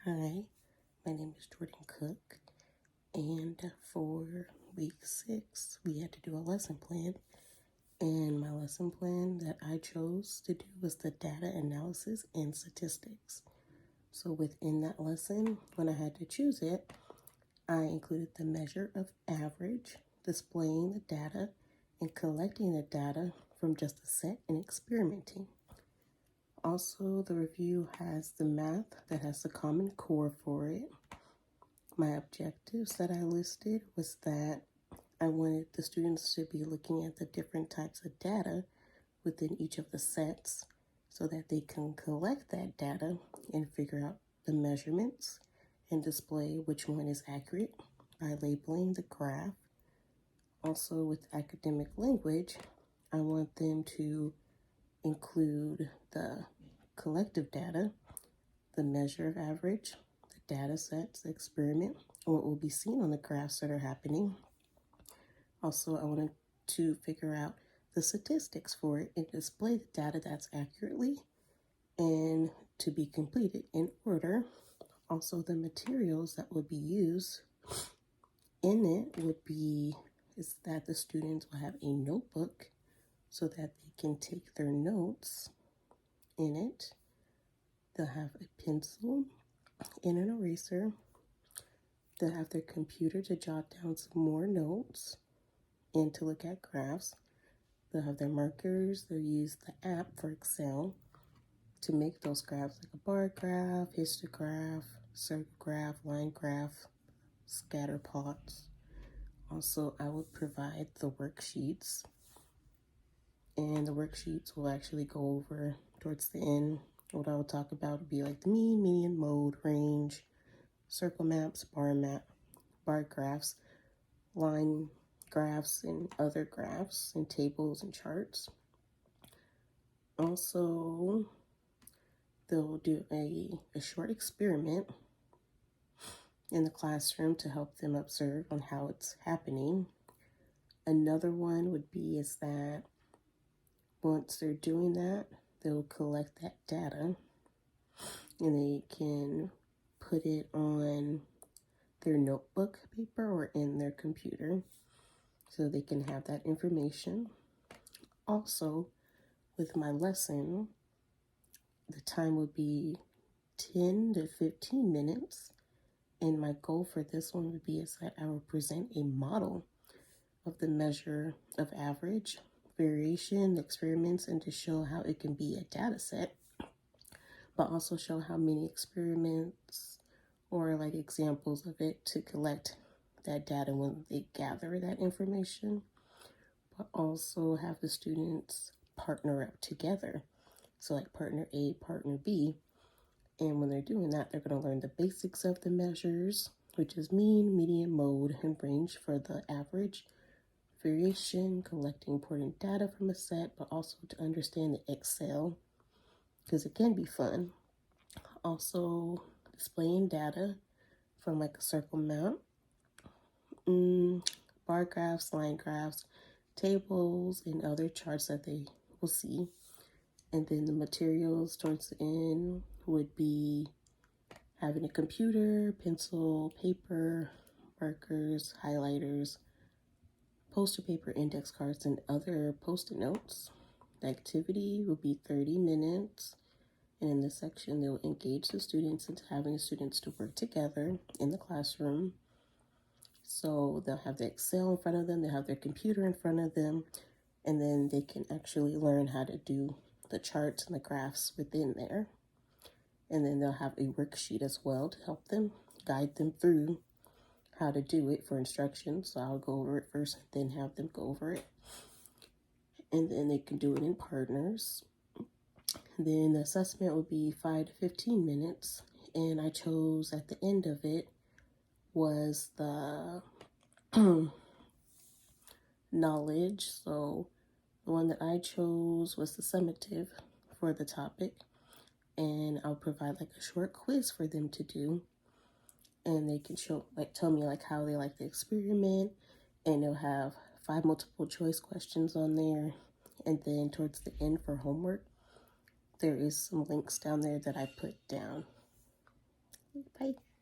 Hi, my name is Jordan Cook, and for week 6, we had to do a lesson plan. And my lesson plan that I chose to do was the data analysis and statistics. So within that lesson, when I had to choose it, I included the measure of average, displaying the data, and collecting the data from just a set and experimenting. Also, the review has the math that has the Common Core for it. My objectives that I listed was that I wanted the students to be looking at the different types of data within each of the sets so that they can collect that data and figure out the measurements and display which one is accurate by labeling the graph. Also, with academic language, I want them to include the collective data, the measure of average, the data sets, the experiment, and what will be seen on the graphs that are happening. Also, I wanted to figure out the statistics for it and display the data that's accurately and to be completed in order. Also, the materials that would be used in it would be is that the students will have a notebook so that they can take their notes in it. They'll have a pencil and an eraser. They'll have their computer to jot down some more notes and to look at graphs. They'll have their markers. They'll use the app for Excel to make those graphs like a bar graph, histograph, circle graph, line graph, scatter plots. Also, I would provide the worksheets, and the worksheets will actually go over towards the end. What I will talk about would be like the mean, median, mode, range, circle maps, bar graphs, line graphs, and other graphs, and tables and charts. Also, they'll do a short experiment in the classroom to help them observe on how it's happening. Another one would be is that once they're doing that, they'll collect that data and they can put it on their notebook paper or in their computer so they can have that information. Also, with my lesson, the time would be 10 to 15 minutes. And my goal for this one would be is that I will present a model of the measure of average, variation, experiments, and to show how it can be a data set, but also show how many experiments or like examples of it to collect that data when they gather that information, but also have the students partner up together. So like partner A, partner B. And when they're doing that, they're going to learn the basics of the measures, which is mean, median, mode, and range for the average, variation, collecting important data from a set, but also to understand the Excel, because it can be fun. Also, displaying data from like a circle map, bar graphs, line graphs, tables, and other charts that they will see. And then the materials towards the end would be having a computer, pencil, paper, markers, highlighters, poster paper, index cards, and other post-it notes. The activity will be 30 minutes. And in this section, they'll engage the students into having the students to work together in the classroom. So they'll have the Excel in front of them, they'll have their computer in front of them, and then they can actually learn how to do the charts and the graphs within there. And then they'll have a worksheet as well to help them, guide them through how to do it for instructions. So I'll go over it first, then have them go over it. And then they can do it in partners. Then the assessment would be 5 to 15 minutes. And I chose at the end of it was the knowledge. So the one that I chose was the summative for the topic. And I'll provide like a short quiz for them to do. And they can tell me like how they like the experiment. And they'll have 5 multiple choice questions on there. And then towards the end for homework, there is some links down there that I put down. Bye. Bye.